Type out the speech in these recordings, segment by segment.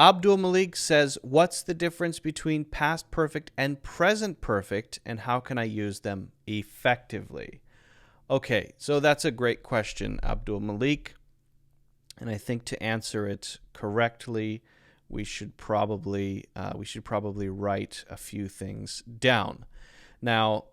Abdul Malik says, what's the difference between past perfect and present perfect, and how can I use them effectively? Okay, so that's a great question, Abdul Malik. And I think to answer it correctly, we should probably write a few things down. Now,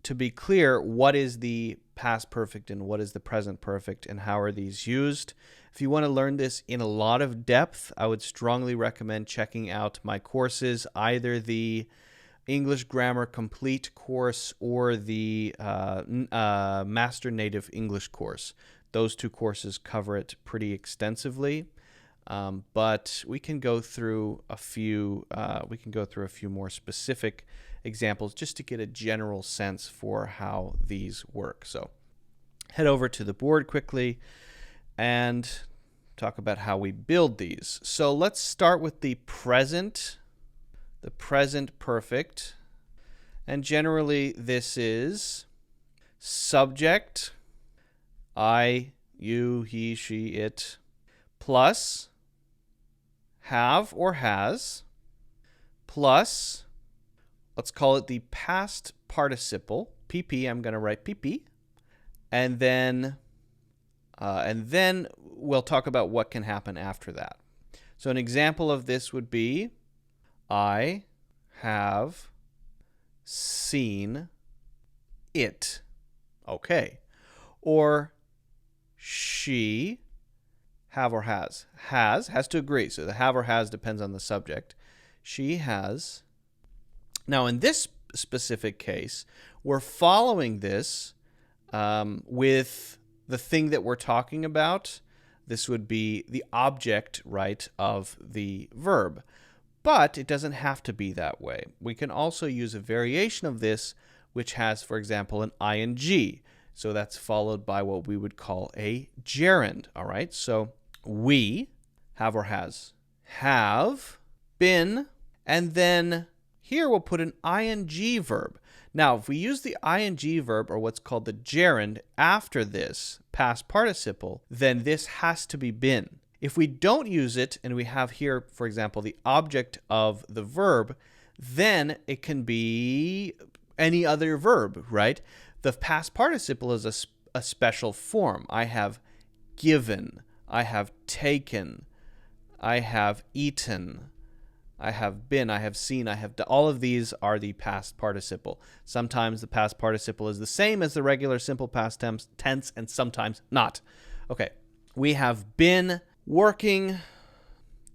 to be clear, what is the past perfect and what is the present perfect and how are these used? If you want to learn this in a lot of depth, I would strongly recommend checking out my courses, either the English Grammar Complete course or the Master Native English course. Those two courses cover it pretty extensively, but we can go through a few. More specific examples just to get a general sense for how these work. So, head over to the board quickly and talk about how we build these. So let's start with the present perfect. And generally this is subject, I, you, he, she, it, plus have or has, plus, let's call it the past participle, PP, I'm going to write PP, and then we'll talk about what can happen after that. So an example of this would be, I have seen it. Okay. Or she, have or has. Has to agree. So the have or has depends on the subject. She has. Now in this specific case, we're following this with the thing that we're talking about. This would be the object, right, of the verb. But it doesn't have to be that way. We can also use a variation of this, which has, for example, an ing. So that's followed by what we would call a gerund. All right, so we, have or has, have been, and then here we'll put an ing verb. Now, if we use the ing verb, or what's called the gerund, after this past participle, then this has to be been. If we don't use it, and we have here, for example, the object of the verb, then it can be any other verb, right? The past participle is a special form. I have given, I have taken, I have eaten, I have been, I have seen, I have done. All of these are the past participle. Sometimes the past participle is the same as the regular simple past tense, and sometimes not. Okay, we have been working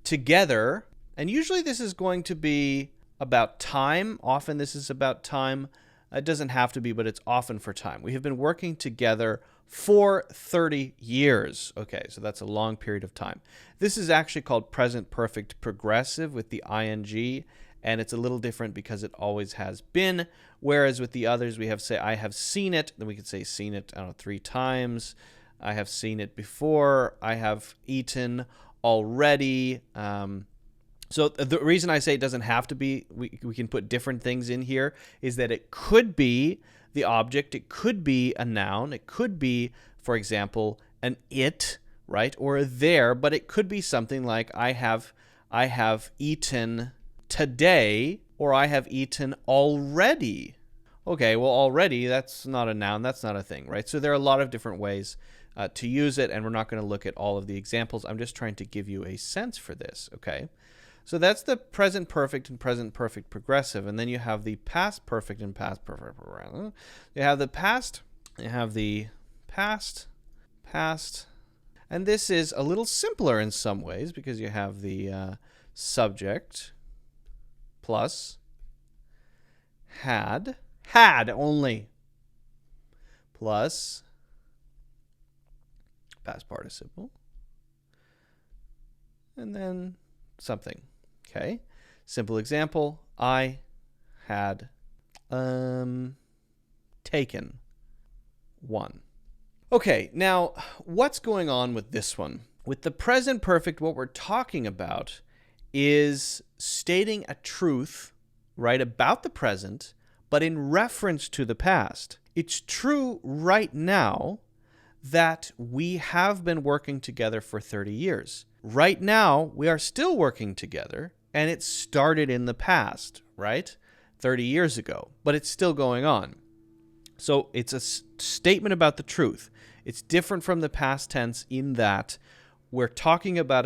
together, and usually this is going to be about time. Often this is about time. It doesn't have to be, but it's often for time. We have been working together for 30 years. Okay, so that's a long period of time. This is actually called present perfect progressive with the ing, and it's a little different because it always has been, whereas with the others we have, say, I have seen it, then we could say seen it, I don't know, 3 times. I have seen it before. I have eaten already. So the reason I say it doesn't have to be, we can put different things in here, is that it could be the object, it could be a noun, it could be, for example, an it, right, or a there, but it could be something like I have eaten today, or I have eaten already. Okay, well, already, that's not a noun, that's not a thing, right? So there are a lot of different ways to use it, and we're not going to look at all of the examples. I'm just trying to give you a sense for this, okay? So that's the present perfect and present perfect progressive, and then you have the past perfect and past perfect progressive. You have the past, and this is a little simpler in some ways because you have the subject plus had only, plus past participle, and then something. Okay, simple example, I had taken 1. Okay, now what's going on with this one? With the present perfect, what we're talking about is stating a truth, right, about the present, but in reference to the past. It's true right now that we have been working together for 30 years. right now we are still working together, and it started in the past, right? 30 years ago, but it's still going on. So it's a statement about the truth. It's different from the past tense in that we're talking about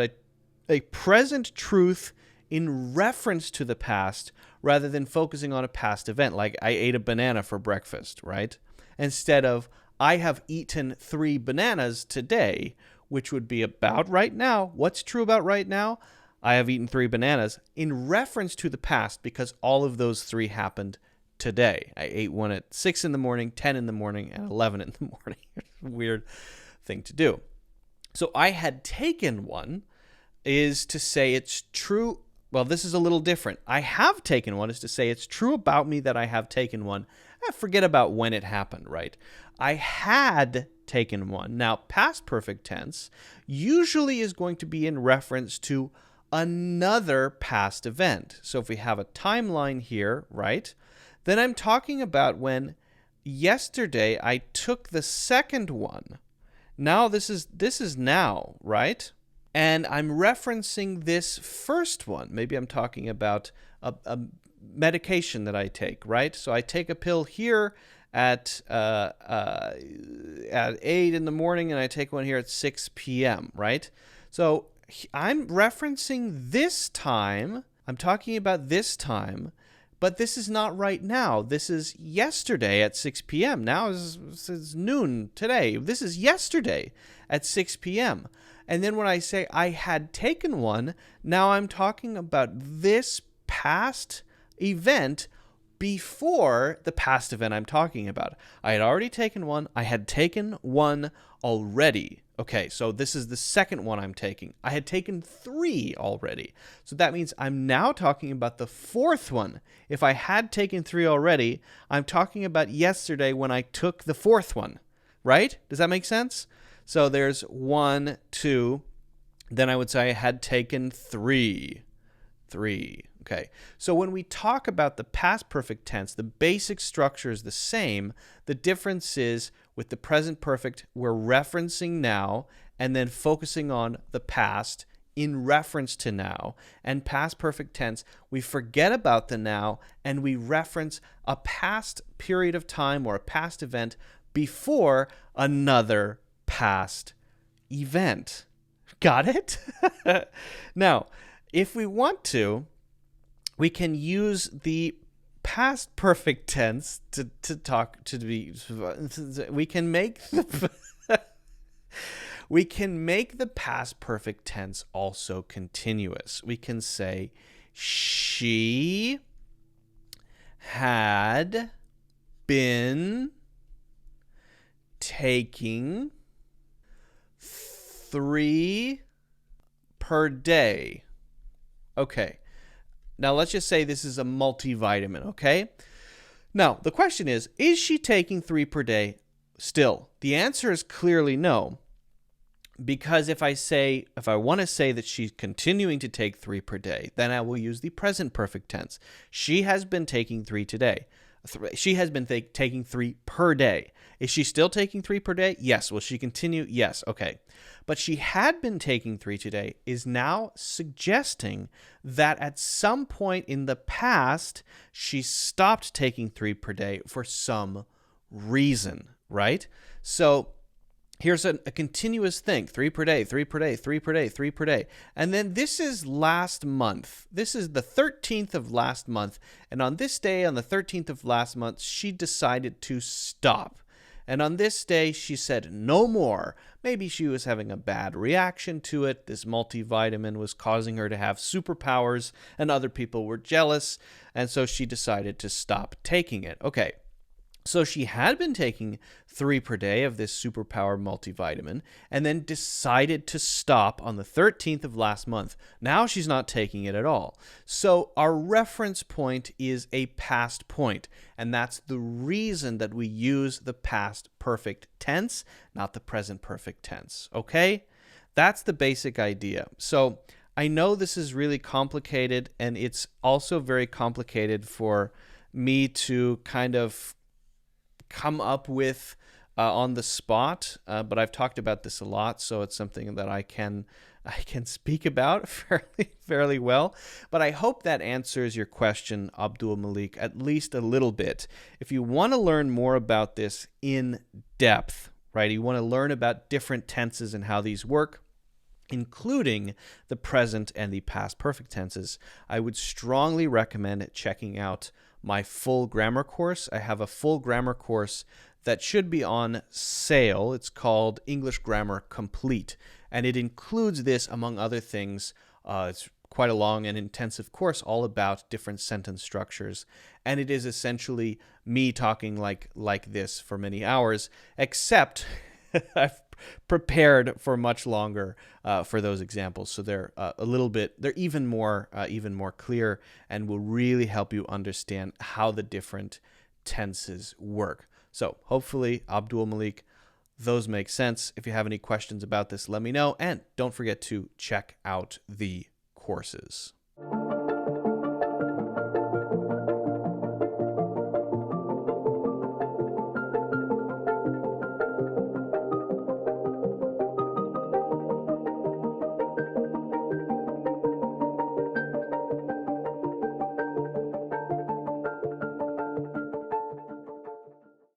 a present truth in reference to the past rather than focusing on a past event, like I ate a banana for breakfast, right? Instead of I have eaten 3 bananas today, which would be about right now. What's true about right now? I have eaten 3 bananas in reference to the past because all of those 3 happened today. I ate one at 6 in the morning, 10 in the morning, and 11 in the morning. It's a weird thing to do. So I had taken one is to say it's true. Well, this is a little different. I have taken one is to say it's true about me that I have taken one. Forget about when it happened, right? I had taken one. Now, past perfect tense usually is going to be in reference to another past event. So if we have a timeline here, right, then I'm talking about when yesterday I took the second one. Now this is now, right? And I'm referencing this first one. Maybe I'm talking about a medication that I take, right? So I take a pill here at 8 in the morning, and I take one here at 6 p.m., right? So I'm referencing this time. I'm talking about this time, but this is not right now. This is yesterday at 6 p.m. Now is noon today. This is yesterday at 6 p.m. And then when I say I had taken one, now I'm talking about this past event before the past event I'm talking about. I had already taken one. I had taken one already. Okay, so this is the second one I'm taking. I had taken 3 already. So that means I'm now talking about the fourth one. If I had taken 3 already, I'm talking about yesterday when I took the fourth one, right? Does that make sense? So there's 1, 2. Then I would say I had taken 3. 3. Okay, so when we talk about the past perfect tense, the basic structure is the same. The difference is with the present perfect, we're referencing now and then focusing on the past in reference to now. And past perfect tense, we forget about the now and we reference a past period of time or a past event before another past event. Got it? Now, if we want to, we can use the past perfect tense to talk to be. We can make the past perfect tense also continuous. We can say she had been taking 3 per day. Okay. Now, let's just say this is a multivitamin, okay? Now, the question is she taking 3 per day still? The answer is clearly no, because if I want to say that she's continuing to take 3 per day, then I will use the present perfect tense. She has been taking 3 today. She has been taking 3 per day. Is she still taking 3 per day? Yes. Will she continue? Yes. Okay. But she had been taking 3 today is now suggesting that at some point in the past, she stopped taking 3 per day for some reason, right? So here's a continuous thing, 3 per day, 3 per day, 3 per day, 3 per day. And then this is last month. This is the 13th of last month. And on this day, on the 13th of last month, she decided to stop. And on this day, she said no more. Maybe she was having a bad reaction to it. This multivitamin was causing her to have superpowers, and other people were jealous. And so she decided to stop taking it. Okay. So she had been taking 3 per day of this superpower multivitamin and then decided to stop on the 13th of last month. Now she's not taking it at all. So our reference point is a past point, and that's the reason that we use the past perfect tense, not the present perfect tense. Okay? That's the basic idea. So I know this is really complicated, and it's also very complicated for me to kind of come up with on the spot, but I've talked about this a lot, so it's something that I can I can speak about fairly well. But I hope that answers your question, Abdul Malik, at least a little bit. If you want to learn more about this in depth, right, you want to learn about different tenses and how these work, including the present and the past perfect tenses, I would strongly recommend checking out my full grammar course. I have a full grammar course that should be on sale. It's called English Grammar Complete, and it includes this, among other things. It's quite a long and intensive course all about different sentence structures, and it is essentially me talking like this for many hours, except I've prepared for much longer for those examples. So they're they're even more clear and will really help you understand how the different tenses work. So hopefully, Abdul Malik, those make sense. If you have any questions about this, let me know. And don't forget to check out the courses.